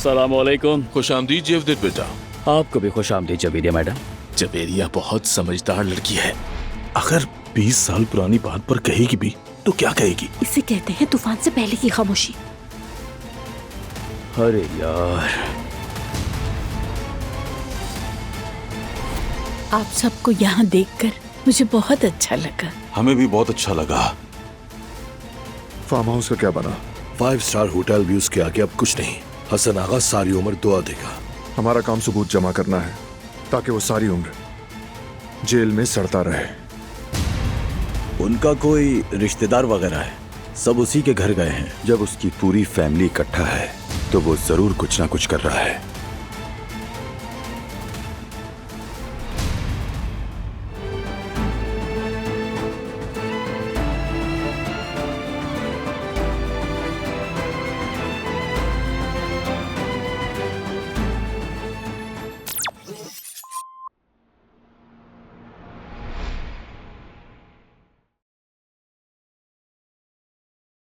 अस्सलाम वालेकुम। खुशामदीद जेवदेर बेटा। आपको भी खुशामदीद जबीरिया मैडम। जबेरिया बहुत समझदार लड़की है। अगर 20 साल पुरानी बात पर कहेगी भी तो क्या कहेगी? इसे कहते हैं तूफान से पहले की खामोशी। अरे यार, आप सबको यहाँ देखकर मुझे बहुत अच्छा लगा। हमें भी बहुत अच्छा लगा। फार्म हाउस का क्या बना? 5 स्टार होटल व्यूज के आगे अब कुछ नहीं। हसन आगा सारी उम्र दुआ देगा। हमारा काम सबूत जमा करना है ताकि वो सारी उम्र जेल में सड़ता रहे। उनका कोई रिश्तेदार वगैरह है? सब उसी के घर गए हैं। जब उसकी पूरी फैमिली इकट्ठा है तो वो जरूर कुछ ना कुछ कर रहा है।